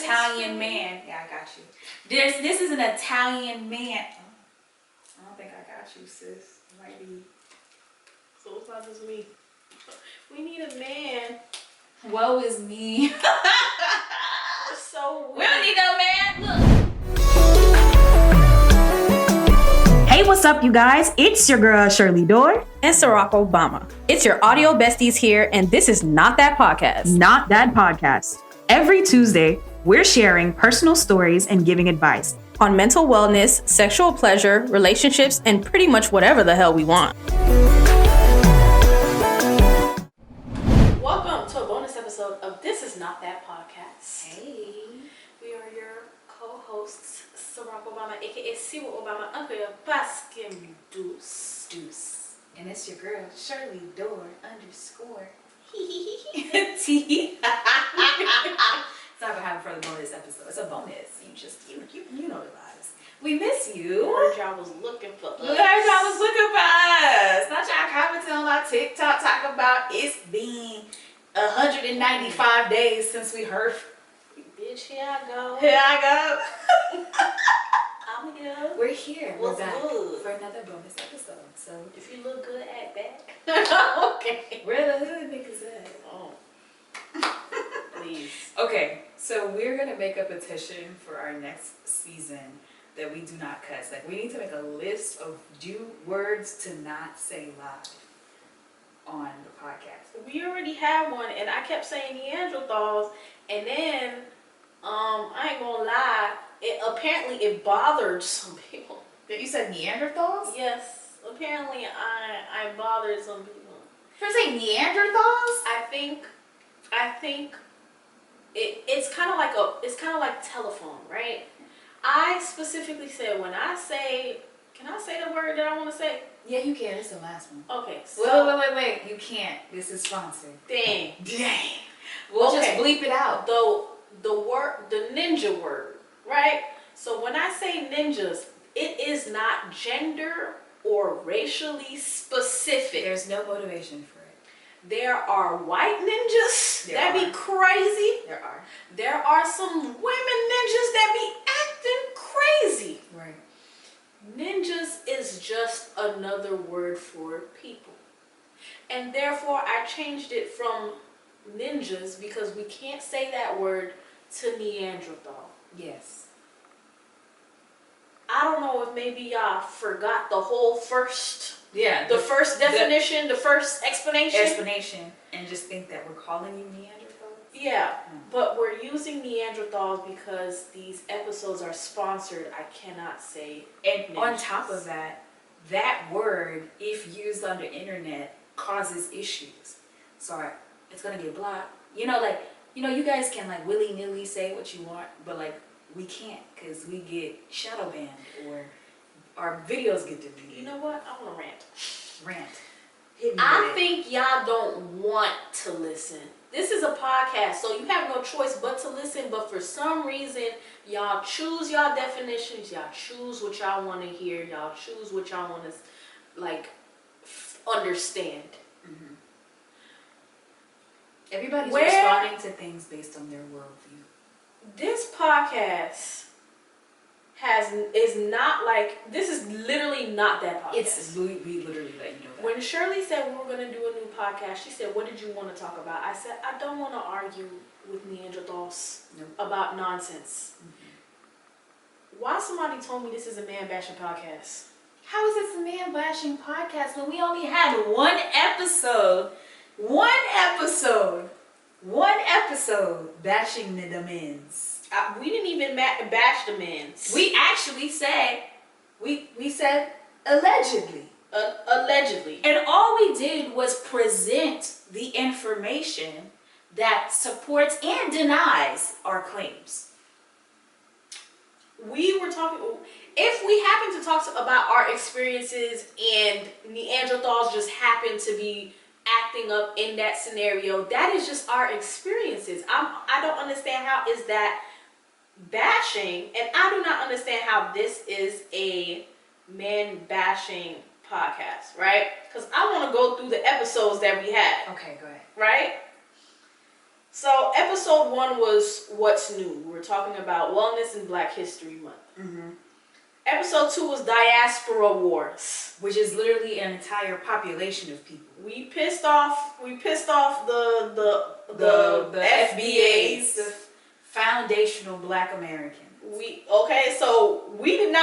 Italian man. Yeah, I got you. This is an Italian man. I don't think I got you, sis. It might be. So it's not just me. We need a man. Woe is me. We're so weird. We don't need no man. Look. Hey, what's up, you guys? It's your girl, Shirley Dor. And Cirocobama. It's your audio besties here, and this is Not That Podcast. Not That Podcast. Every Tuesday, we're sharing personal stories and giving advice on mental wellness, sexual pleasure, relationships, and pretty much whatever the hell we want. Welcome to a bonus episode of This Is Not That Podcast. Hey. We are your co-hosts, Cirocobama, aka Siwa Obama, Uncle Baskin Deuce. And it's your girl, Shirley Dor _ T. It's not gonna happen for the bonus episode. It's a bonus. You know the vibes. We miss you. Heard y'all was looking for us. Y'all was looking for us. Not y'all commenting on our TikTok talking about it's been 195 days since we heard. Bitch, here I go. Here I go. I'm here. We're here. What's We're back good? for another bonus episode. So If you look good, act back. Okay. where the hood niggas at? Oh. Please. Okay, so we're gonna make a petition for our next season that we do not cuss. Like, we need to make a list of words to not say live on the podcast. We already had one, and I kept saying Neanderthals, and then I ain't gonna lie, it bothered some people. You said Neanderthals? Yes, apparently I bothered some people. You're saying Neanderthals? I think it's kind of like telephone, right? I specifically said can I say the word that I want to say? Yeah, you can. It's the last one. Okay, so Wait. You can't. This is sponsored. dang. We'll Okay. just bleep it out. The ninja word, right? So when I say ninjas, it is not gender or racially specific. There's no motivation for it. There are white ninjas that be crazy. There are. There are some women ninjas that be acting crazy. Right. Ninjas is just another word for people. And therefore I changed it from ninjas because we can't say that word to Neanderthal. Yes. I don't know if maybe y'all forgot the whole first first definition, the first explanation, and just think that we're calling you Neanderthals? Yeah, but we're using Neanderthals because these episodes are sponsored. I cannot say. And ninjas. on top of that word, if used on the internet, causes issues. So it's gonna get blocked. You you guys can like willy-nilly say what you want, but like we can't because we get shadow banned or our videos get deleted. You know what? I want to rant. I think y'all don't want to listen. This is a podcast, so you have no choice but to listen. But for some reason, y'all choose y'all definitions. Y'all choose what y'all want to hear. Y'all choose what y'all want to understand. Mm-hmm. Everybody's responding to things based on their worldview. This podcast this is literally not that podcast. We literally let you know that. When Shirley said we were going to do a new podcast, she said, what did you want to talk about? I said, I don't want to argue with Neanderthals about nonsense. Mm-hmm. Why somebody told me this is a man-bashing podcast? How is this a man-bashing podcast when we only had one episode bashing the men's? We didn't even bash the men's. We actually said, we said allegedly. Allegedly. And all we did was present the information that supports and denies our claims. We were talking, if we happen to talk about our experiences and Neanderthals just happen to be acting up in that scenario, that is just our experiences. I don't understand how is that bashing, and I do not understand how this is a man bashing podcast, right? Because I want to go through the episodes that we had. Okay, go ahead. Right? So episode 1 was What's New. We were talking about wellness in Black History Month. Mm-hmm. Episode 2 was Diaspora Wars, which is literally an entire population of people. We pissed off the FBAs, the foundational Black Americans. So we didn't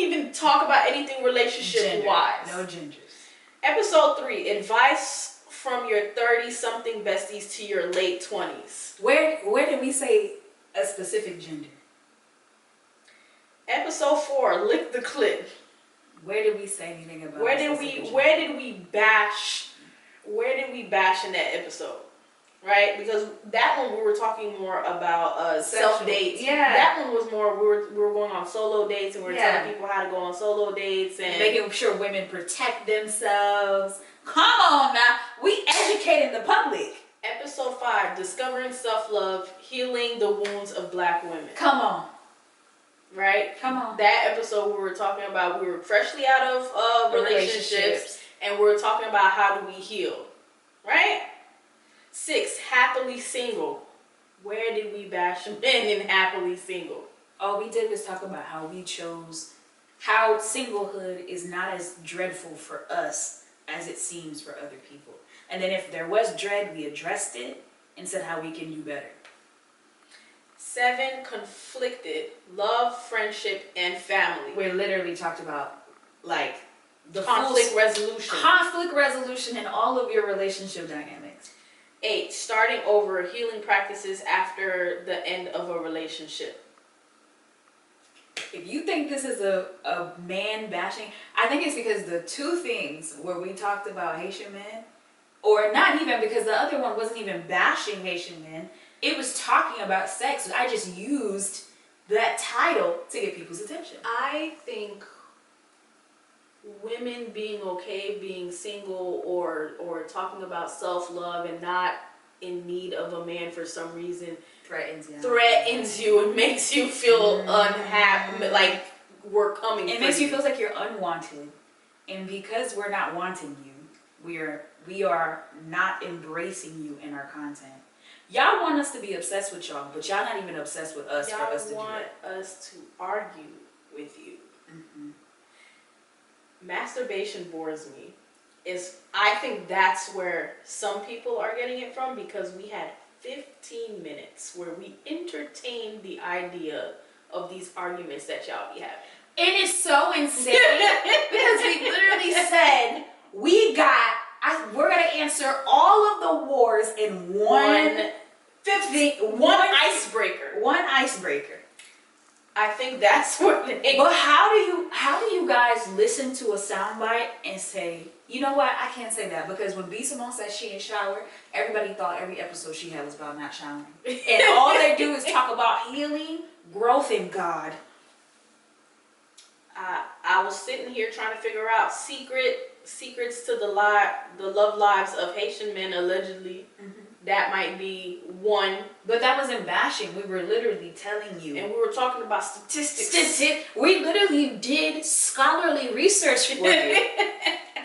even talk about anything relationship wise. No gingers. Episode 3, advice from your 30-something besties to your late 20s. Where did we say a specific gender? Episode 4, lick the clip. Where did we say anything about where did we bash in that episode? Right? Because that one we were talking more about self dates. Yeah. That one was more we were going on solo dates and we were telling people how to go on solo dates and making sure women protect themselves. Come on now. We educating the public. Episode 5, discovering self-love, healing the wounds of Black women. Come on. Right? Come on. That episode we were talking about, we were freshly out of relationships and we were talking about how do we heal. Right? 6, happily single. Where did we bash men in happily single? All we did was talk about how we chose how singlehood is not as dreadful for us as it seems for other people. And then if there was dread, we addressed it and said how we can do better. 7, conflicted, love, friendship, and family. We literally talked about like the conflict resolution and all of your relationship dynamics. 8, starting over, healing practices after the end of a relationship. If you think this is a man bashing, I think it's because the two things where we talked about Haitian men, or not even because the other one wasn't even bashing Haitian men, it was talking about sex. I just used that title to get people's attention. I think women being okay being single or talking about self-love and not in need of a man for some reason threatens you and makes you feel unhappy, like we're coming for you. It makes you feel like you're unwanted. And because we're not wanting you, we are not embracing you in our content. Y'all want us to be obsessed with y'all, but y'all not even obsessed with us for us to do that. Y'all want us to argue with you. Mm-hmm. Masturbation bores me. I think that's where some people are getting it from, because we had 15 minutes where we entertained the idea of these arguments that y'all be having. It is so insane because we literally said we're gonna answer all of the wars in one icebreaker. One icebreaker. I think that's what it is. But how do you guys listen to a soundbite and say, you know what, I can't say that, because when B. Simone said she didn't shower, everybody thought every episode she had was about not showering. And all they do is talk about healing, growth, and God. I was sitting here trying to figure out secrets to the love lives of Haitian men allegedly. Mm-hmm. That might be one. But that wasn't bashing. We were literally telling you. And we were talking about statistics. We literally did scholarly research for you.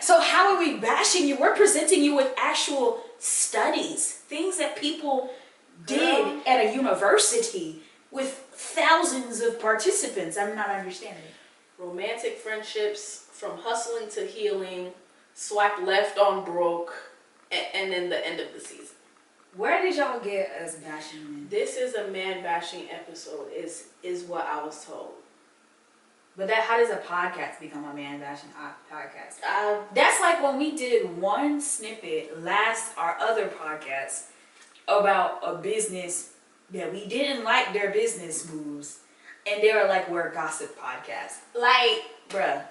So how are we bashing you? We're presenting you with actual studies. Things that people did at a university with thousands of participants. I'm not understanding. Romantic friendships, from hustling to healing, swipe left on broke, and then the end of the season. Where did y'all get us bashing men? This is a man bashing episode, is what I was told. But how does a podcast become a man bashing podcast? That's like when we did one snippet our other podcast about a business that we didn't like their business moves, and they were like, we're a gossip podcast. Like, bruh,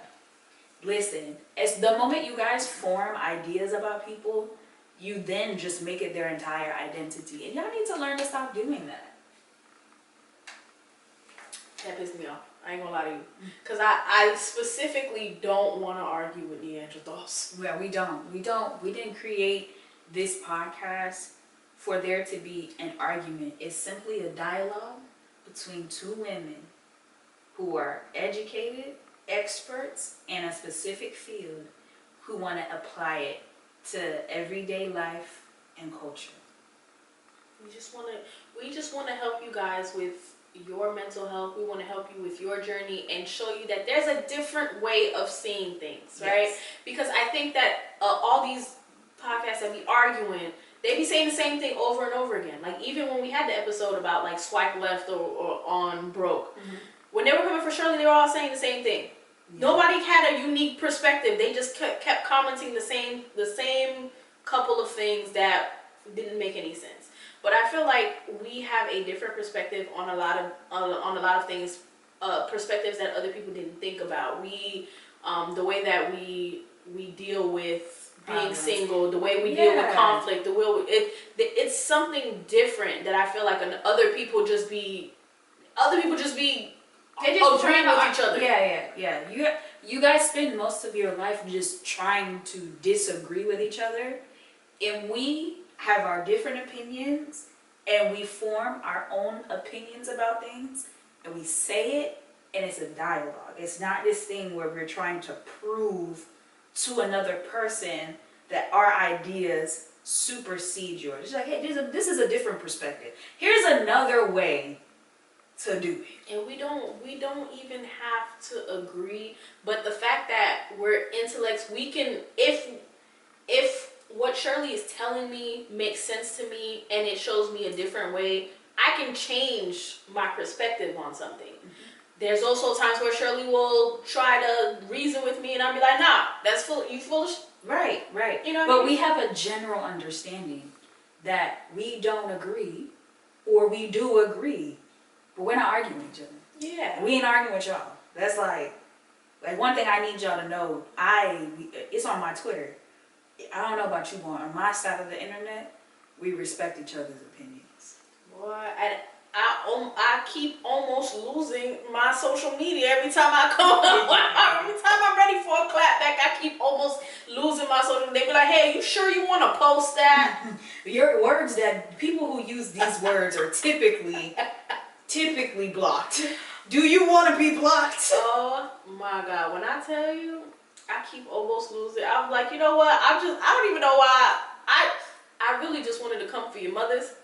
listen, it's the moment you guys form ideas about people, you then just make it their entire identity. And y'all need to learn to stop doing that. That pissed me off. I ain't gonna lie to you. Because I specifically don't want to argue with Neanderthals. Yeah, we don't. We didn't create this podcast for there to be an argument. It's simply a dialogue between two women who are educated, experts in a specific field, who want to apply it to everyday life and culture. We just want to help you guys with your mental health. We want to help you with your journey and show you that there's a different way of seeing things, right? Yes. Because I think that all these podcasts that we arguing, they be saying the same thing over and over again. Like even when we had the episode about like swipe left or on broke, when they were coming for Shirley, they were all saying the same thing. Yeah. Nobody had a unique perspective. They just kept commenting the same couple of things that didn't make any sense. But I feel like we have a different perspective on a lot of things, perspectives that other people didn't think about. We, the way that we deal with being single, the way we deal with conflict, it's something different that I feel like other people just be agreeing with each other. Yeah. You guys spend most of your life just trying to disagree with each other, and we have our different opinions, and we form our own opinions about things, and we say it, and it's a dialogue. It's not this thing where we're trying to prove to another person that our ideas supersede yours. It's like, hey, this is a different perspective. Here's another way to do it. And we don't even have to agree, but the fact that we're intellects, we can, if what Shirley is telling me makes sense to me and it shows me a different way, I can change my perspective on something. There's also times where Shirley will try to reason with me and I'll be like, nah, you foolish. Right. You know but we have a general understanding that we don't agree, or we do agree, but we're not arguing with each other. Yeah. We ain't arguing with y'all. That's like one thing I need y'all to know, it's on my Twitter. I don't know about you, but on my side of the internet, we respect each other's opinions. Boy, I keep almost losing my social media every time I come. Every time I'm ready for a clap back, I keep almost losing my social media. They be like, hey, you sure you want to post that? Your words, that people who use these words are typically blocked. Do you want to be blocked? Oh my God. When I tell you, I keep almost losing. I'm like, you know what? I don't even know why. I really just wanted to come for your mothers,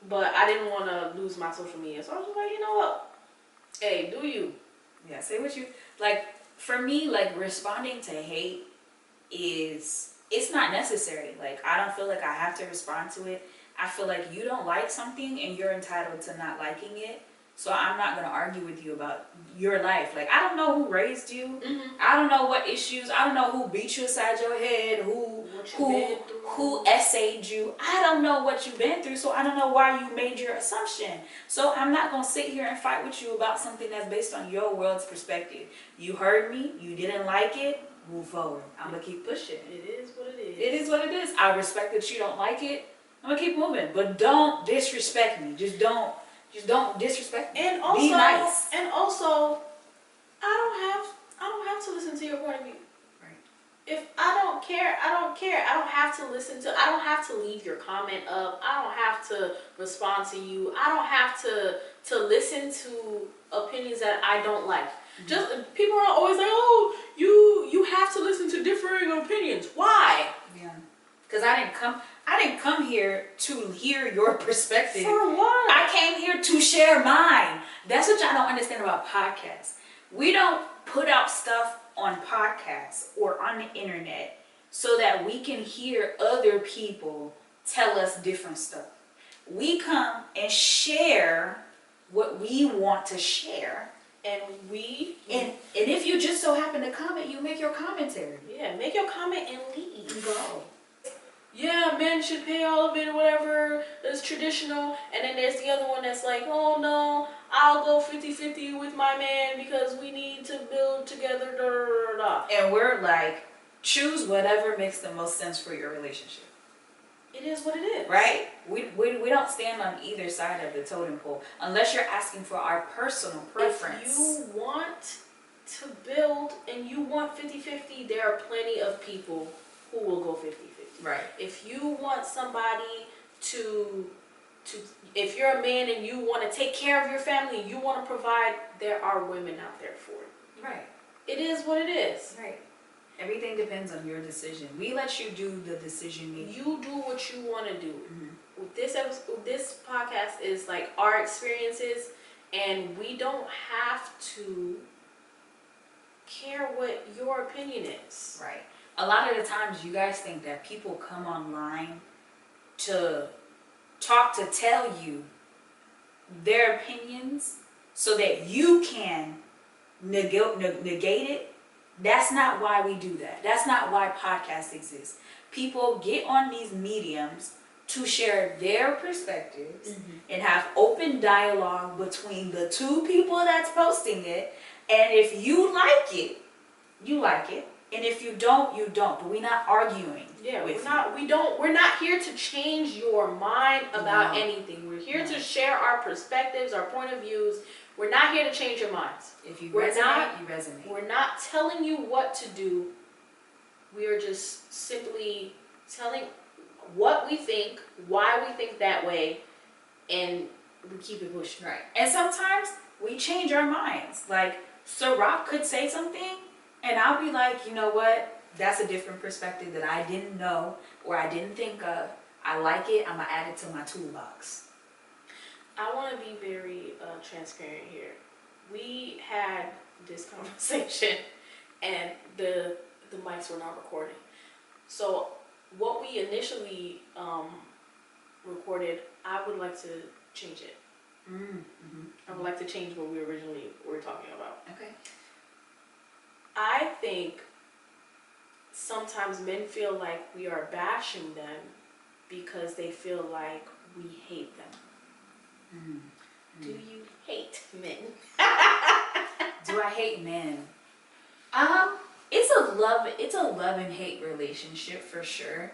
but I didn't want to lose my social media. So I was just like, you know what? Hey, do you? Yeah, say what you, like, for me, like, responding to hate it's not necessary. Like, I don't feel like I have to respond to it. I feel like you don't like something and you're entitled to not liking it. So I'm not going to argue with you about your life. Like, I don't know who raised you. I don't know what issues. I don't know who beat you aside your head, who essayed you. I don't know what you've been through, so I don't know why you made your assumption. So I'm not going to sit here and fight with you about something that's based on your world's perspective. You heard me. You didn't like it. Move forward. I'm going to keep pushing. It is what it is. It is what it is. I respect that you don't like it. I'm going to keep moving. But don't disrespect me. Just don't disrespect me. And also, be nice. And also, I don't have to listen to your point of view. Right. If I don't care, I don't care. I don't have to leave your comment up. I don't have to respond to you. I don't have to listen to opinions that I don't like. Just people are always like, oh, you have to listen to differing opinions. Why? Yeah. Because I didn't come here to hear your perspective. For what? I came here to share mine. That's what y'all don't understand about podcasts. We don't put out stuff on podcasts or on the internet so that we can hear other people tell us different stuff. We come and share what we want to share. And if you just so happen to comment, you make your commentary. Yeah, make your comment and leave. Go. Yeah, men should pay all of it, whatever, it's traditional. And then there's the other one that's like, oh no, I'll go 50-50 with my man because we need to build together, da, da, da, da. And we're like, choose whatever makes the most sense for your relationship. It is what it is. Right? We don't stand on either side of the totem pole unless you're asking for our personal preference. If you want to build and you want 50-50, there are plenty of people who will go 50-50. Right. If you want somebody if you're a man and you want to take care of your family, you want to provide, there are women out there for it. Right. It is what it is. Right. Everything depends on your decision. We let you do the decision making. You do what you want to do. this podcast is like our experiences, and we don't have to care what your opinion is. Right. A lot of the times you guys think that people come online to tell you their opinions so that you can negate it. That's not why we do that. That's not why podcasts exist. People get on these mediums to share their perspectives and have open dialogue between the two people that's posting it. And if you like it, you like it. And if you don't, you don't. But we're not arguing. Yeah, with we're not here to change your mind about anything. We're here to share our perspectives, our point of views. We're not here to change your minds. If you resonate, you resonate. We're not telling you what to do. We are just simply telling what we think, why we think that way, and we keep it pushing. Right. And sometimes we change our minds. Like, Ciroc could say something, and I'll be like, you know what? That's a different perspective that I didn't know or I didn't think of. I like it. I'm going to add it to my toolbox. I want to be very transparent here. We had this conversation, and the mics were not recording. So what we initially recorded, I would like to change it. I would like to change what we originally were talking about. Okay. I think sometimes men feel like we are bashing them because they feel like we hate them. Do you hate men? Do I hate men? It's a love and hate relationship for sure.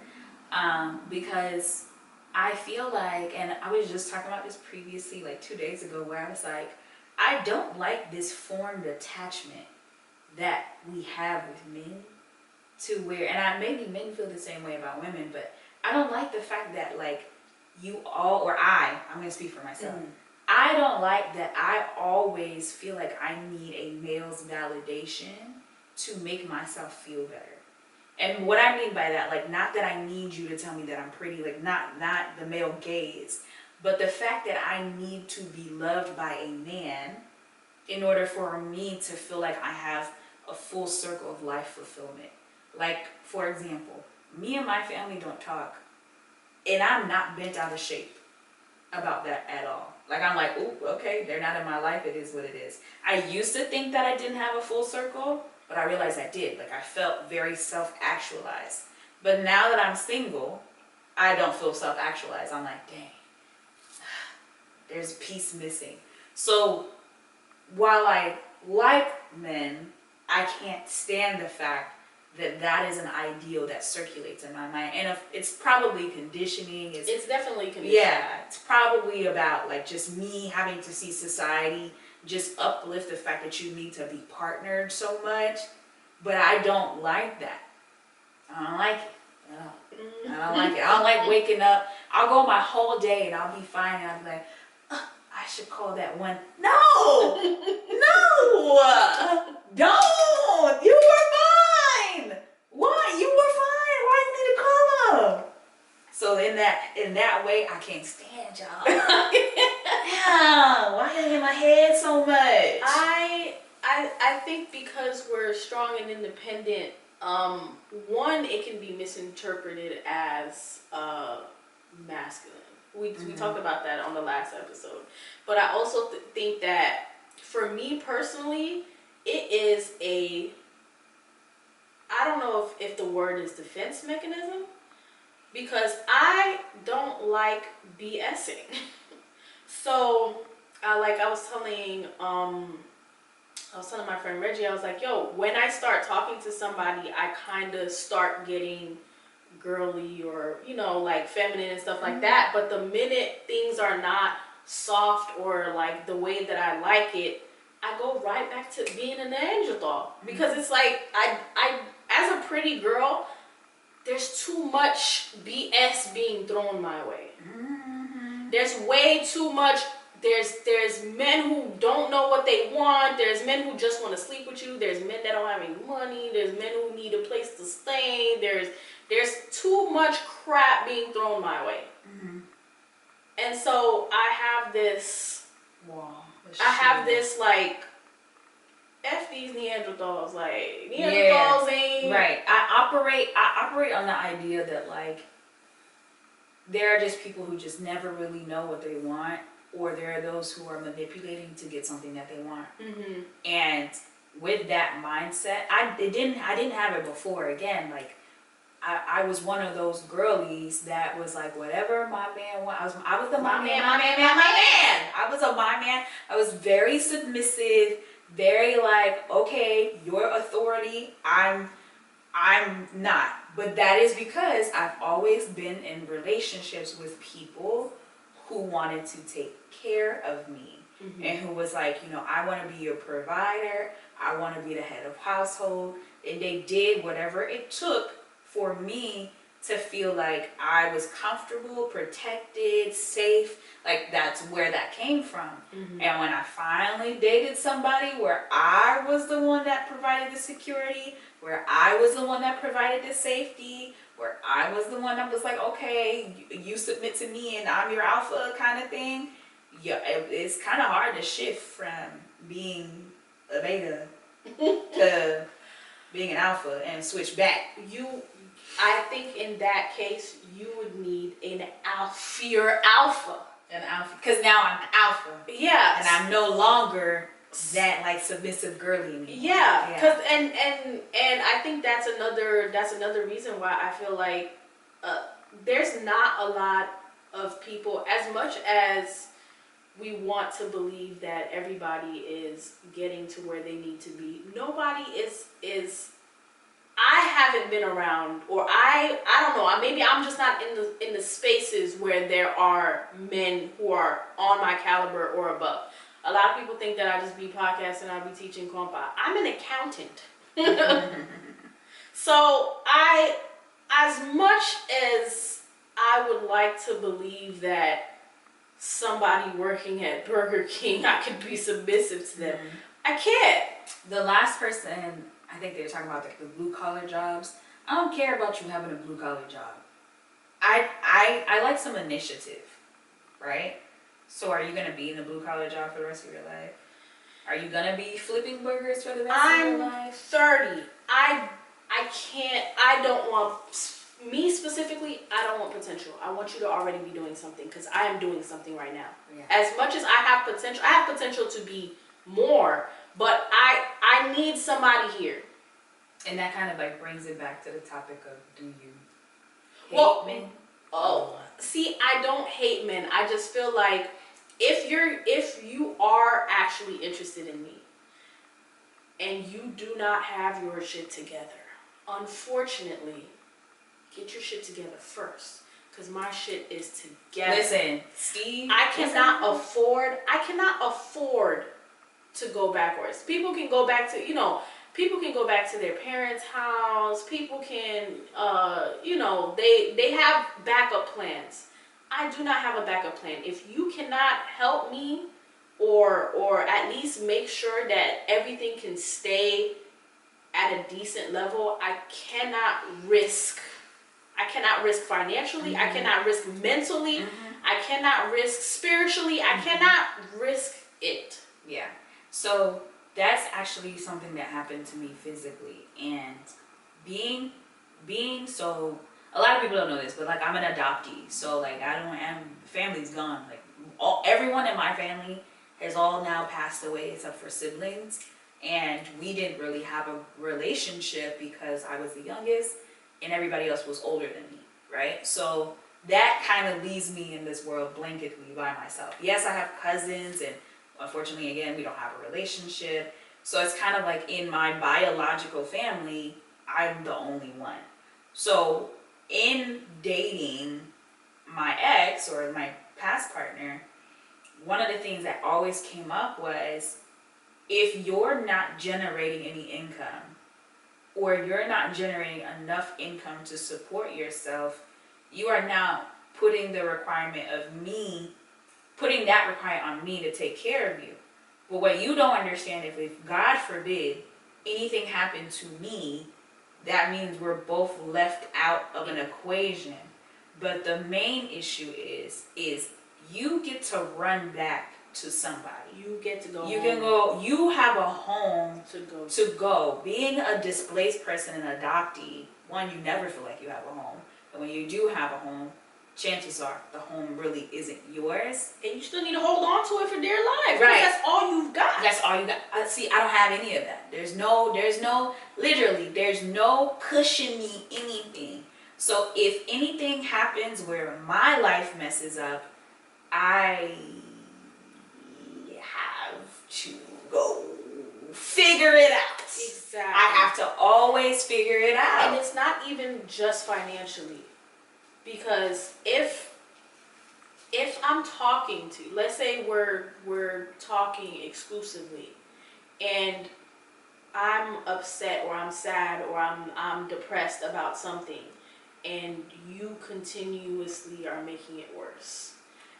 Because I feel like, and I was just talking about this previously, like 2 days ago, where I was like, I don't like this formed attachment that we have with men to where, and maybe men feel the same way about women, but I don't like the fact that like you all, or I'm going to speak for myself. I don't like that I always feel like I need a male's validation to make myself feel better. And what I mean by that, like, not that I need you to tell me that I'm pretty, like, not the male gaze, but the fact that I need to be loved by a man in order for me to feel like I have a full circle of life fulfillment. Like, for example, me and my family don't talk, and I'm not bent out of shape about that at all. Like, I'm like, ooh, okay, they're not in my life, it is what it is. I used to think that I didn't have a full circle, but I realized I did. Like, I felt very self-actualized. But now that I'm single, I don't feel self-actualized. I'm like, dang, there's a piece missing. So while I like men, I can't stand the fact that that is an ideal that circulates in my mind. And if it's probably conditioning. It's definitely conditioning. Yeah, it's probably about like just me having to see society just uplift the fact that you need to be partnered so much. But I don't like that. I don't like it. No. I don't like it. I don't like waking up. I'll go my whole day and I'll be fine and I'll be like, I should call that one. No! No! Don't! You were fine! Why? You were fine. Why you need to call him? So in that way, I can't stand y'all. Yeah, why you in my head so much? I think because we're strong and independent, one, it can be misinterpreted as masculine. We talked about that on the last episode. But I also think that for me personally, it is I don't know if the word is defense mechanism, because I don't like BSing. So, I was telling my friend Reggie, I was like, yo, when I start talking to somebody, I kind of start getting girly or, like feminine and stuff like that. But the minute things are not soft or like the way that I like it, I go right back to being an Neanderthal. Because it's like, I as a pretty girl, there's too much BS being thrown my way. There's way too much. There's men who don't know what they want. There's men who just want to sleep with you. There's men that don't have any money. There's men who need a place to stay. There's too much crap being thrown my way. And so I have this Wow. like, F these Neanderthals, like Yeah. Neanderthals ain't Right. I operate on the idea that like there are just people who just never really know what they want, or there are those who are manipulating to get something that they want. Mm-hmm. And with that mindset, I didn't have it before. Again, like I was one of those girlies that was like, whatever my man want. I was the my man. I was a my man. I was very submissive, very like, okay, your authority, I'm not. But that is because I've always been in relationships with people who wanted to take care of me. Mm-hmm. And who was like, I want to be your provider. I want to be the head of household. And they did whatever it took for me to feel like I was comfortable, protected, safe. Like that's where that came from. Mm-hmm. And when I finally dated somebody where I was the one that provided the security, where I was the one that provided the safety, where I was the one that was like, okay, you submit to me and I'm your alpha kind of thing. Yeah, it's kind of hard to shift from being a beta to being an alpha and switch back. I think in that case, you would need an alpha. An alpha, because now I'm alpha. Yeah. And I'm no longer that like submissive girly anymore. Yeah, because and I think that's another reason why I feel like there's not a lot of people, as much as we want to believe that everybody is getting to where they need to be. Nobody is. I haven't been around, or I don't know. Maybe I'm just not in the spaces where there are men who are on my caliber or above. A lot of people think that I just be podcasting, I be teaching compa. I'm an accountant. So as much as I would like to believe that somebody working at Burger King, I could be submissive to them, I can't. The last person, I think they were talking about the blue collar jobs. I don't care about you having a blue collar job. I like some initiative, right? So are you gonna be in a blue collar job for the rest of your life? Are you gonna be flipping burgers for the rest of your life? I'm 30. I can't. I don't want, me specifically, I don't want potential. I want you to already be doing something, because I am doing something right now. Yeah. As much as I have potential to be more, but I need somebody here. And that kind of like brings it back to the topic of, do you hate men? Oh, see, I don't hate men. I just feel like if you are actually interested in me and you do not have your shit together, unfortunately, get your shit together first, because my shit is together. Listen, Steve, I cannot afford to go backwards. People can go back to their parents' house. People can, they have backup plans. I do not have a backup plan. If you cannot help me, or at least make sure that everything can stay at a decent level, I cannot risk financially. I cannot risk mentally. I cannot risk spiritually. I cannot risk it. Yeah. So that's actually something that happened to me physically, and being so, a lot of people don't know this, but like I'm an adoptee, so like family's gone. Like everyone in my family has all now passed away except for siblings, and we didn't really have a relationship because I was the youngest and everybody else was older than me, right? So that kind of leaves me in this world blanketly by myself. Yes, I have cousins, and unfortunately, again, we don't have a relationship. So it's kind of like in my biological family, I'm the only one. So in dating my ex or my past partner, one of the things that always came up was, if you're not generating any income, or you're not generating enough income to support yourself, you are now putting that requirement on me to take care of you. But what you don't understand, if God forbid anything happened to me, that means we're both left out of an equation. But the main issue is you get to run back to somebody. You get to go. You can go. You have a home to go. to go. Being a displaced person and adoptee, one, you never feel like you have a home. And when you do have a home, chances are the home really isn't yours. And you still need to hold on to it for dear life. Right. That's all you've got. That's all you got. See, I don't have any of that. There's no, literally, there's no cushiony anything. So if anything happens where my life messes up, I have to go figure it out. Exactly. I have to always figure it out. And it's not even just financially. Because if I'm talking to, let's say we're talking exclusively, and I'm upset or I'm sad or I'm depressed about something, and you continuously are making it worse.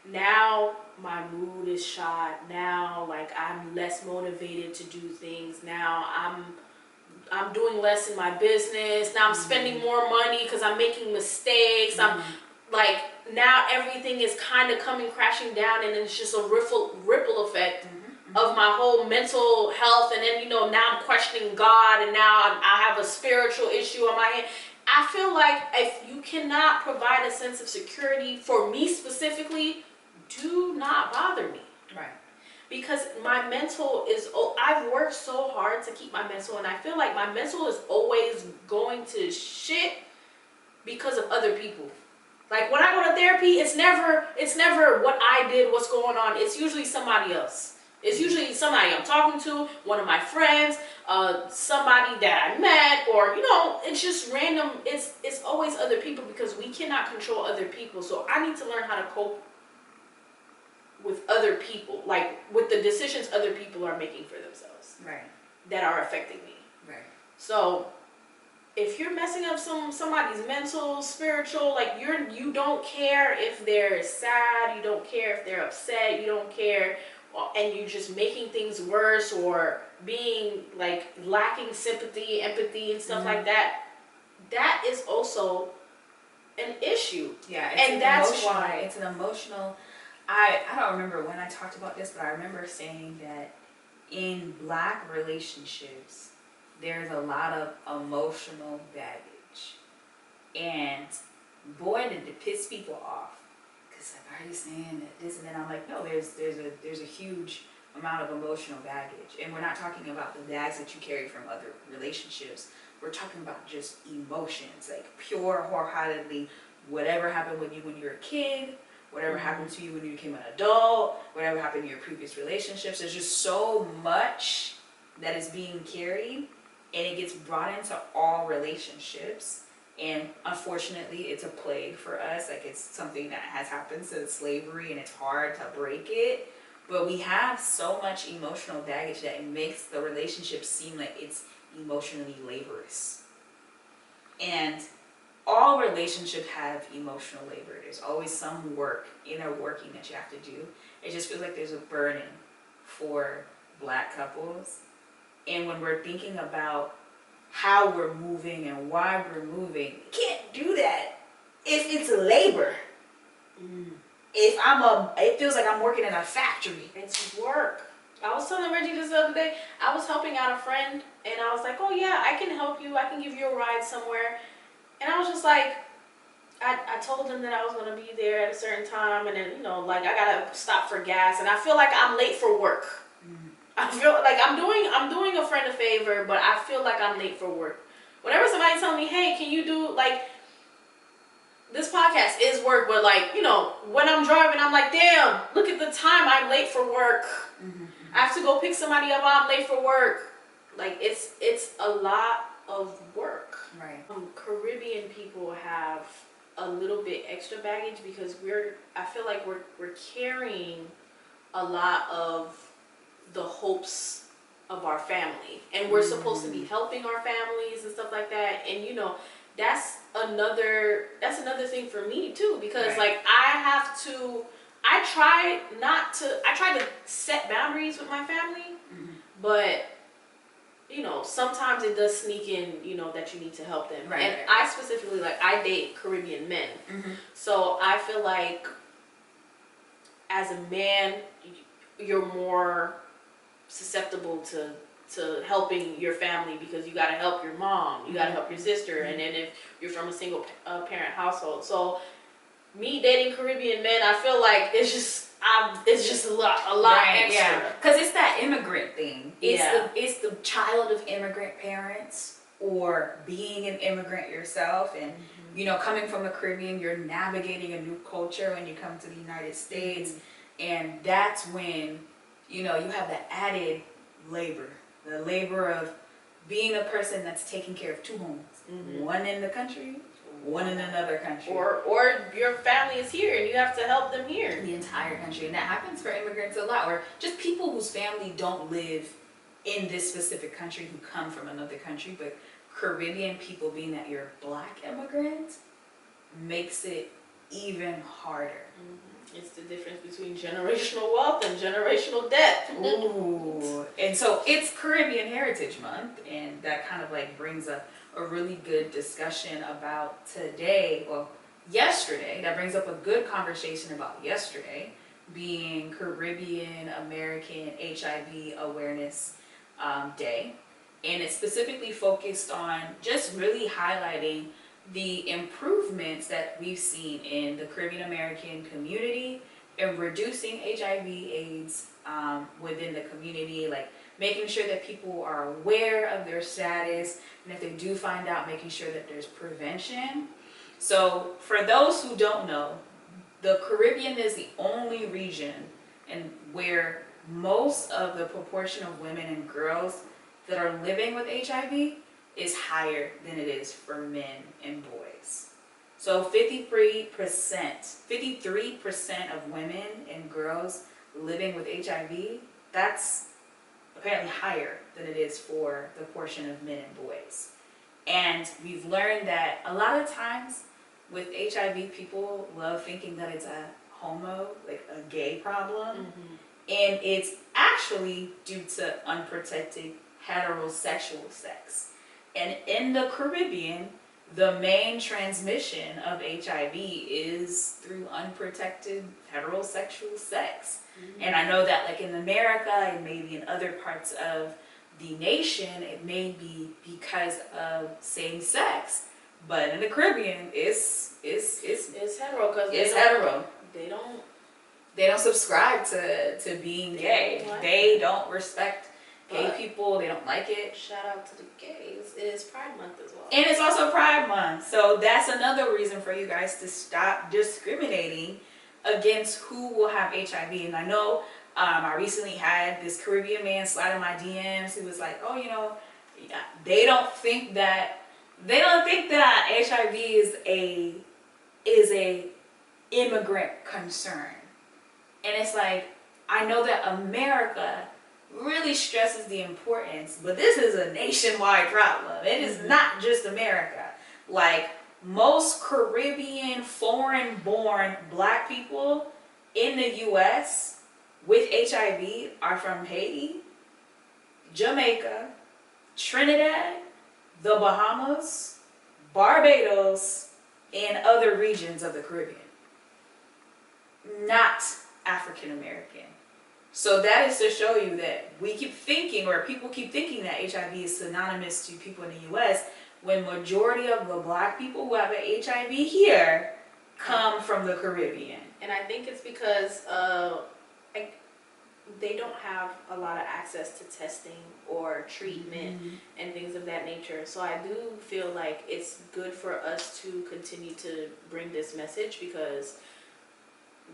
Now my mood is shot. Now, like, I'm less motivated to do things. Now I'm doing less in my business. Now I'm spending more money because I'm making mistakes. I'm like, now everything is kind of coming crashing down, and it's just a ripple effect of my whole mental health. And then, now I'm questioning God, and now I have a spiritual issue on my hand. I feel like if you cannot provide a sense of security for me specifically, do not bother me. Right. Because my mental is, I've worked so hard to keep my mental, and I feel like my mental is always going to shit because of other people. Like, when I go to therapy, it's never what I did, what's going on. It's usually somebody else. It's usually somebody I'm talking to, one of my friends, somebody that I met, or, it's just random. It's always other people, because we cannot control other people. So I need to learn how to cope with other people, like with the decisions other people are making for themselves, Right. that are affecting me. Right. So if you're messing up somebody's mental, spiritual, like you don't care if they're sad, you don't care if they're upset, you don't care, and you're just making things worse, or being like lacking sympathy, empathy, and stuff like that, that is also an issue. Yeah, and that's why it's an emotional. I don't remember when I talked about this, but I remember saying that in Black relationships, there's a lot of emotional baggage, and boy, did it piss people off. Cause like, are you saying that this? And then I'm like, no, there's a huge amount of emotional baggage, and we're not talking about the bags that you carry from other relationships. We're talking about just emotions, like pure, wholeheartedly, whatever happened with you when you were a kid, whatever happened to you when you became an adult, whatever happened in your previous relationships. There's just so much that is being carried, and it gets brought into all relationships. And unfortunately, it's a plague for us. Like, it's something that has happened since slavery, and it's hard to break it. But we have so much emotional baggage that it makes the relationship seem like it's emotionally laborious. And all relationships have emotional labor. There's always some inner working that you have to do. It just feels like there's a burden for Black couples. And when we're thinking about how we're moving and why we're moving, you can't do that if it's labor. It feels like I'm working in a factory. It's work. I was telling Reggie this the other day, I was helping out a friend, and I was like, oh yeah, I can help you, I can give you a ride somewhere. And I was just like, I told him that I was going to be there at a certain time, and then, like, I got to stop for gas, and I feel like I'm late for work. I feel like I'm doing a friend a favor, but I feel like I'm late for work. Whenever somebody tells me, hey, can you do, like, this podcast is work, but, like, when I'm driving, I'm like, damn, look at the time, I'm late for work. I have to go pick somebody up, I'm late for work. Like, it's a lot of work. Right. Caribbean people have a little bit extra baggage, because I feel like we're carrying a lot of the hopes of our family, and we're supposed to be helping our families and stuff like that. And that's another thing for me too, because like I try to set boundaries with my family, but sometimes it does sneak in, that you need to help them. Right, and right. I specifically, like, I date Caribbean men. So I feel like as a man, you're more susceptible to helping your family because you got to help your mom, you got to help your sister, and then if you're from a single parent household. So me dating Caribbean men, I feel like it's just a lot Right, extra. yeah. Because it's that immigrant thing. Yeah. It's the child of immigrant parents or being an immigrant yourself and, you know, coming from the Caribbean, you're navigating a new culture when you come to the United States. And that's when, you know, you have the added labor. The labor of being a person that's taking care of two homes. One in the country, one in another country. Or your family is here and you have to help them here. The entire country. And that happens for immigrants a lot. Or just people whose family don't live in this specific country who come from another country. But Caribbean people, being that you're a black immigrant, makes it even harder. It's the difference between generational wealth and generational debt. Ooh. And so it's Caribbean Heritage Month, and that kind of like brings up a really good discussion about today, well, yesterday. That brings up a good conversation about yesterday being Caribbean American HIV Awareness Day. And it's specifically focused on just really highlighting the improvements that we've seen in the Caribbean American community in reducing HIV/AIDS within the community, like making sure that people are aware of their status, and if they do find out, making sure that there's prevention. So for those who don't know, the Caribbean is the only region and where most of the proportion of women and girls that are living with HIV is higher than it is for men and boys. So 53% of women and girls living with HIV, that's apparently higher than it is for the portion of men and boys. And we've learned that a lot of times with HIV, people love thinking that it's a like a gay problem. And it's actually due to unprotected heterosexual sex. And in the Caribbean, the main transmission of HIV is through unprotected heterosexual sex. And I know that like in America and maybe in other parts of the nation, it may be because of same sex, but in the Caribbean, it's hetero because it's hetero. They don't subscribe to being gay. They don't respect gay people. They don't like it. Shout out to the gays. It is Pride Month as well. And it's also Pride Month. So that's another reason for you guys to stop discriminating against who will have HIV. And I know I recently had this Caribbean man slide in my DMs who was like, oh, you know, they don't think that HIV is a immigrant concern. And it's like, I know that America really stresses the importance, but this is a nationwide problem. It is not just America. Like most Caribbean foreign-born black people in the US with HIV are from Haiti, Jamaica, Trinidad, the Bahamas, Barbados, and other regions of the Caribbean. Not African American. So that is to show you that we keep thinking, or people keep thinking, that HIV is synonymous to people in the US, when majority of the black people who have HIV here come from the Caribbean. And I think it's because they don't have a lot of access to testing or treatment and things of that nature. So I do feel like it's good for us to continue to bring this message, because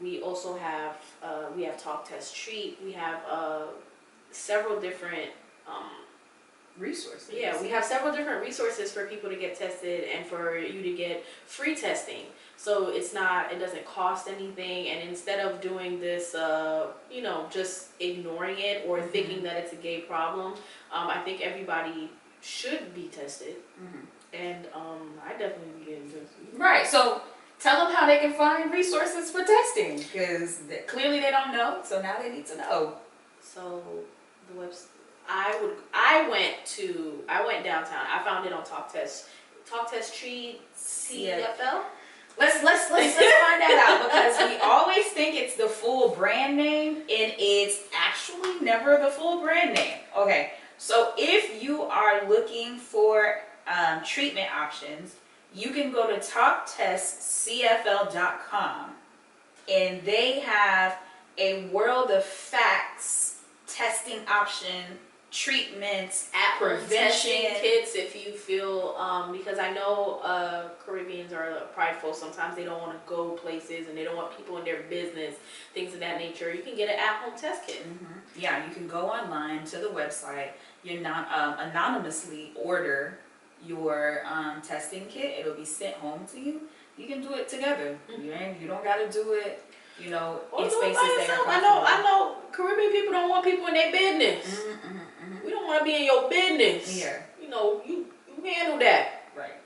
we also have Talk, Test, Treat. We have several different Resources. Yeah, we have several different resources for people to get tested and for you to get free testing. So it doesn't cost anything. And instead of doing this, just ignoring it or thinking that it's a gay problem, I think everybody should be tested. And I definitely be getting tested. Right. So tell them how they can find resources for testing, because clearly they don't know. So now they need to know. So the website. I went downtown. I found it on Talk Test Treat CFL. Let's find that out, because we always think it's the full brand name, and it's actually never the full brand name. Okay, so if you are looking for treatment options, you can go to talktestcfl.com, and they have a world of facts testing option, treatments, At-home prevention testing kits if you feel, because I know Caribbeans are prideful. Sometimes they don't want to go places and they don't want people in their business, things of that nature. You can get an at-home test kit. Mm-hmm. Yeah, you can go online to the website. You're not anonymously order your testing kit. It'll be sent home to you. You can do it together. You don't got to do it, you know, Or in do it spaces by that are yourself. comfortable. I know Caribbean people don't want people in their business. We don't want to be in your business. Yeah. You know, you handle that. Right.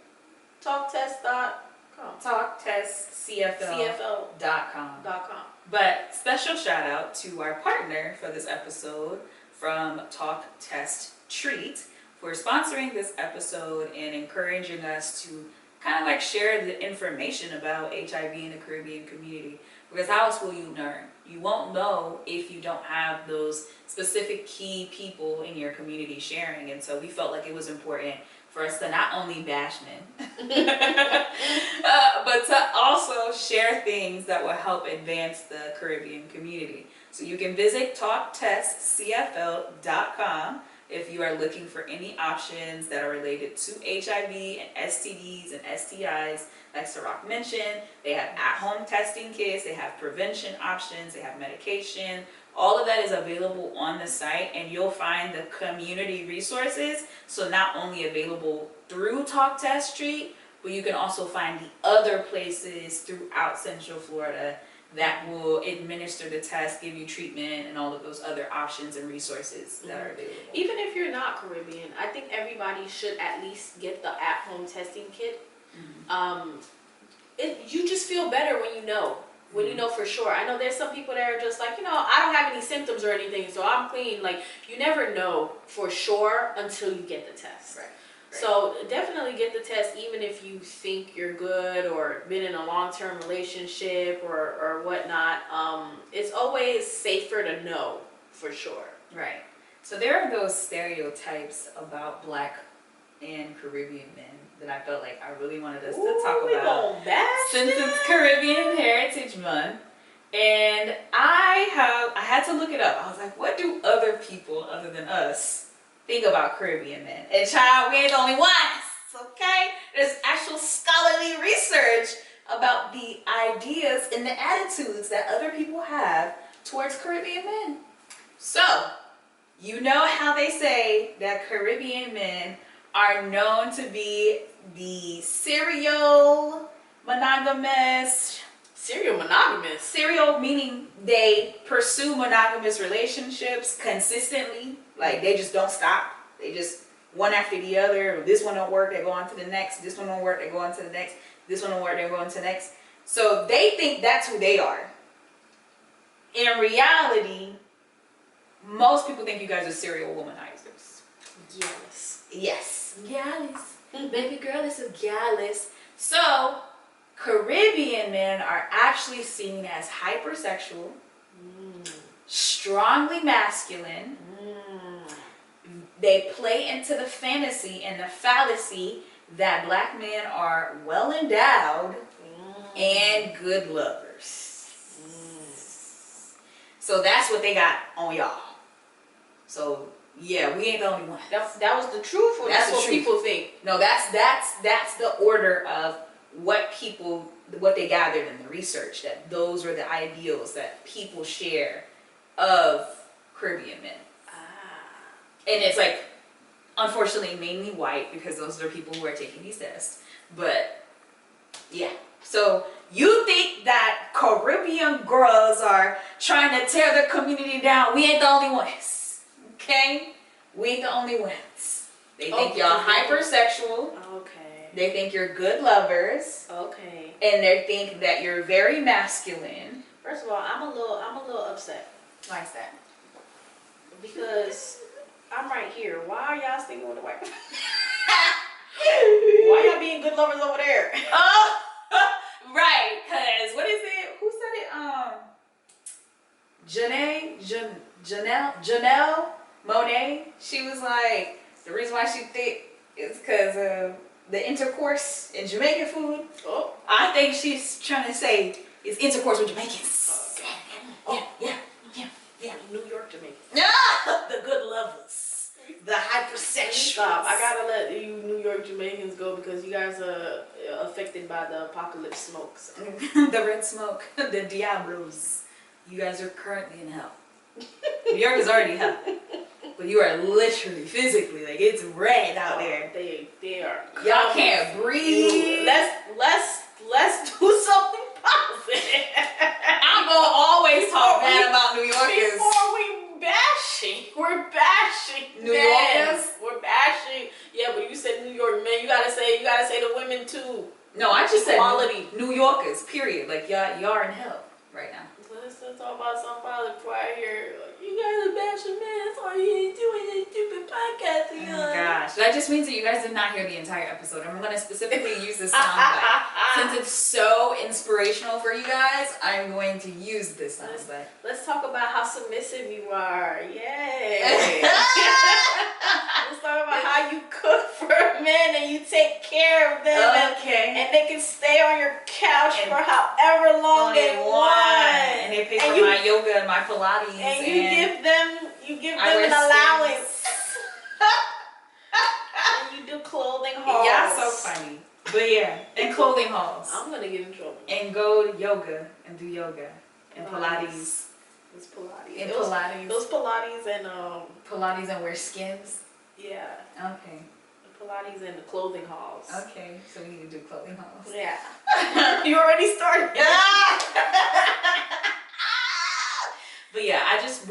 Talktest.com. Talktestcfl.com. But special shout out to our partner for this episode from Talk Test Treat for sponsoring this episode and encouraging us to kind of like share the information about HIV in the Caribbean community. Because how else will you learn? You won't know if you don't have those specific key people in your community sharing. And so we felt like it was important for us to not only bash men, but to also share things that will help advance the Caribbean community. So you can visit talktestcfl.com if you are looking for any options that are related to HIV and STDs and STIs. Like Ciroc mentioned, they have at-home testing kits, they have prevention options, they have medication. All of that is available on the site, and you'll find the community resources. So not only available through Talk Test Street, but you can also find the other places throughout Central Florida that will administer the test, give you treatment, and all of those other options and resources that are available. Even if you're not Caribbean, I think everybody should at least get the at-home testing kit. You just feel better when you know. When you know for sure. I know there's some people that are just like, you know, I don't have any symptoms or anything, so I'm clean. Like, you never know for sure until you get the test. Right. So definitely get the test, even if you think you're good or been in a long-term relationship or whatnot. It's always safer to know for sure. Right. So there are those stereotypes about Black and Caribbean men that I felt like I really wanted us to talk about since it's Caribbean Heritage Month. And I had to look it up. I was like, what do other people other than us think about Caribbean men? And child, we ain't the only ones, okay? There's actual scholarly research about the ideas and the attitudes that other people have towards Caribbean men. So, you know how they say that Caribbean men are known to be the serial monogamous. Serial monogamous? Serial meaning they pursue monogamous relationships consistently. Like, they just don't stop. They just one after the other. This one don't work, they go on to the next. This one don't work, they go on to the next. This one don't work, they go on to the next. So they think that's who they are. In reality, most people think you guys are serial womanizers. Yes. Yes. Gallus. Baby girl is so gallus. So, Caribbean men are actually seen as hypersexual, strongly masculine. They play into the fantasy and the fallacy that Black men are well endowed and good lovers. So that's what they got on y'all. So yeah, we ain't the only one. That was the truth, or that's what people think? No, that's the order of what they gathered in the research, that those were the ideals that people share of Caribbean men. And it's like, unfortunately, mainly white, because those are people who are taking these tests. But yeah, so you think that Caribbean girls are trying to tear the community down? We ain't the only ones. Okay? We ain't the only ones. They think y'all hypersexual. Okay. They think you're good lovers. Okay. And they think that you're very masculine. First of all, I'm a little upset. Why is that? Because I'm right here. Why are y'all sticking with the white? Why y'all being good lovers over there? Oh, Right, because what is it? Who said it? Janelle Monáe. She was like, the reason why she thick is because of the intercourse in Jamaican food. Oh. I think she's trying to say it's intercourse with Jamaicans. Yeah. New York, Jamaica. The good lovers. The hypersexuals. Stop. I gotta let you New York Jamaicans go because you guys are affected by the apocalypse smoke. So. The red smoke. The Diablos. You guys are currently in hell. New York is already hell. But you are literally, physically, like it's red out there. They are. Y'all can't breathe. Let's do something positive. I'm gonna always talk bad about New Yorkers. Before we're bashing New men. Yorkers. We're bashing. Yeah, but you said New York men. You gotta say the women too. No, I just said Quality. New Yorkers. Period. Like y'all are in hell right now. Let's talk about something positive before I hear you guys are bashing men. That's why you ain't doing this stupid podcast. Oh gosh, that just means that you guys did not hear the entire episode. I'm gonna specifically use this soundbite since it's so inspirational for you guys. I'm going to use this soundbite. Let's talk about how submissive you are. Yay! Let's talk about how you cook for men and you take care of them. Okay. And they can stay on your couch for however long they want. And they pay for my yoga and my Pilates. And you give them I wear an allowance. And you do clothing hauls. Yeah, so funny. But yeah, and clothing hauls. I'm gonna get in trouble. And go to yoga and do yoga and Pilates. It's Pilates. And Pilates. Those Pilates and Pilates and wear skins. yeah. Okay. The Pilates and the clothing hauls. Okay, so we need to do clothing hauls. Yeah. You already started. But yeah, I just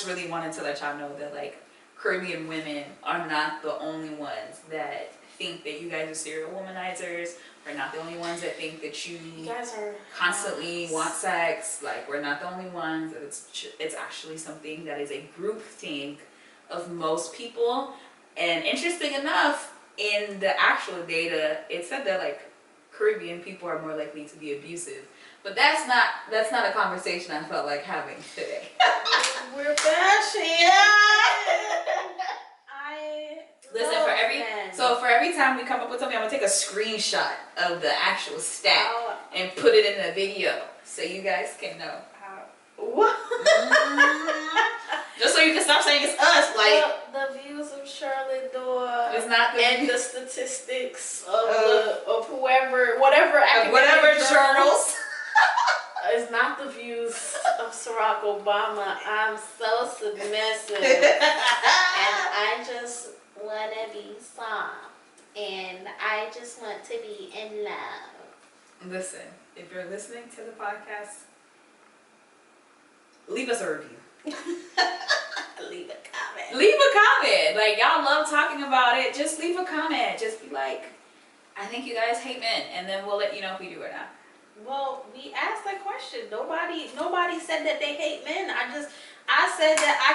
really wanted to let y'all know that like Caribbean women are not the only ones that think that you guys are serial womanizers. We're not the only ones that think that you guys are constantly want sex. Like we're not the only ones. That it's actually something that is a group think of most people. And interesting enough, in the actual data, it said that like Caribbean people are more likely to be abusive. But that's not a conversation I felt like having today. We're bashing. Listen, for every time we come up with something, I'm gonna take a screenshot of the actual stat and put it in the video so you guys can know. What? Just so you can stop saying it's us. Like the views of Shirley Dor. It's not the statistics of whatever journals. It's not the views of Cirocobama. I'm so submissive, and I just want to be soft, and I just want to be in love. Listen, if you're listening to the podcast, leave us a review. Leave a comment. Leave a comment. Like y'all love talking about it. Just leave a comment. Just be like, I think you guys hate men, and then we'll let you know if we do or not. Well, we asked that question. Nobody said that they hate men. I said that I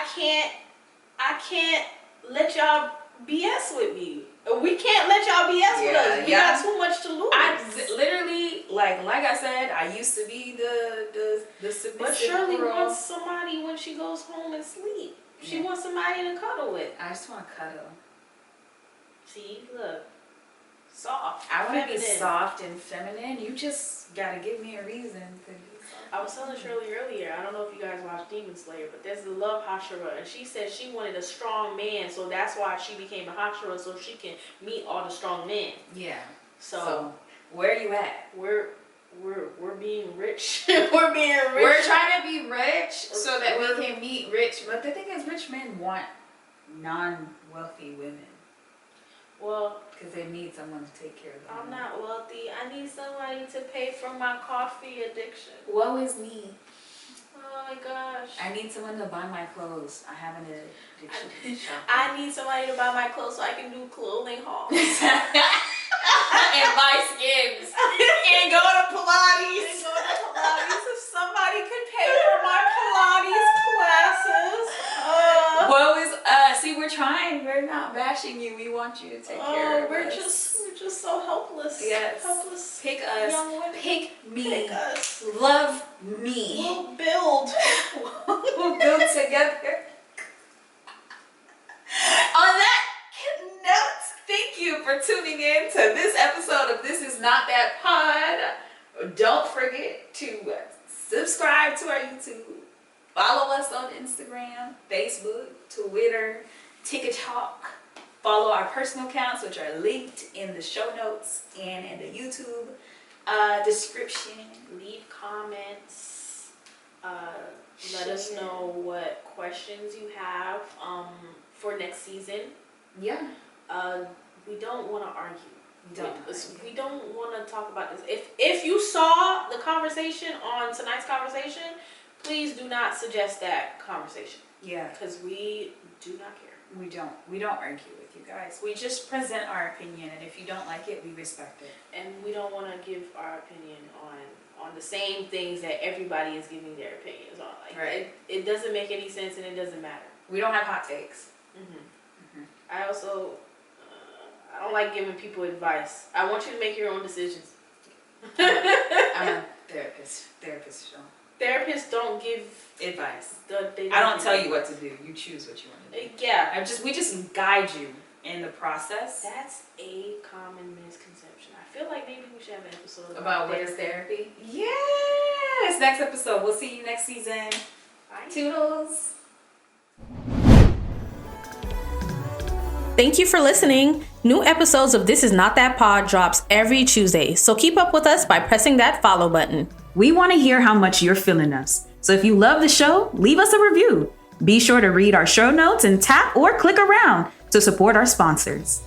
can't let y'all BS with me. We can't let y'all BS with us. We got too much to lose. I literally, like I said, I used to be the submissive But Shirley girl. wants somebody when she goes home and sleep. She wants somebody to cuddle with. I just want to cuddle. See, look. Soft. I want to be soft and feminine. You just gotta give me a reason to be soft. I was telling Shirley earlier, I don't know if you guys watch Demon Slayer, but there's the love Hashira, and she said she wanted a strong man, so that's why she became a Hashira, so she can meet all the strong men. Yeah. So where are you at? We're being rich. We're being rich. We're trying to be rich so that we can meet rich. But the thing is, rich men want non-wealthy women. Well, because they need someone to take care of them. I'm not wealthy. I need somebody to pay for my coffee addiction. Woe is me. Oh my gosh. I need someone to buy my clothes. I have an addiction. I need somebody to buy my clothes so I can do clothing hauls. And buy skims. And go to Pilates. If somebody could pay for my Pilates classes. Woe is see, we're trying. We're not bashing you. We want you to take care of we're us. just so helpless. Yes. Helpless. Pick us. Young women. Pick me. Pick us. Love me. We'll build. We'll build together. On that note, thank you for tuning in to this episode of This Is Not That Pod. Don't forget to subscribe to our YouTube. Follow us on Instagram, Facebook, Twitter, TikTok. Follow our personal accounts, which are linked in the show notes and in the YouTube description. Leave comments. Let us know what questions you have for next season. Yeah. We don't want to argue. We We don't want to talk about this. If you saw the conversation on tonight's conversation, please do not suggest that conversation. Yeah. Because we do not care. We don't argue with you guys. We just present our opinion, and if you don't like it, we respect it. And we don't want to give our opinion on the same things that everybody is giving their opinions on. Like, Right. It doesn't make any sense, and it doesn't matter. We don't have hot takes. I also I don't like giving people advice. I want you to make your own decisions. I'm a therapist. Therapists don't give Advice. They I don't tell you what to do. You choose what you want to do. Yeah. We just guide you in the process. That's a common misconception. I feel like maybe we should have an episode About what is therapy? Yes! Next episode. We'll see you next season. Bye. Toodles. Thank you for listening. New episodes of This Is Not That Pod drops every Tuesday, so keep up with us by pressing that follow button. We want to hear how much you're feeling us. So if you love the show, leave us a review. Be sure to read our show notes and tap or click around to support our sponsors.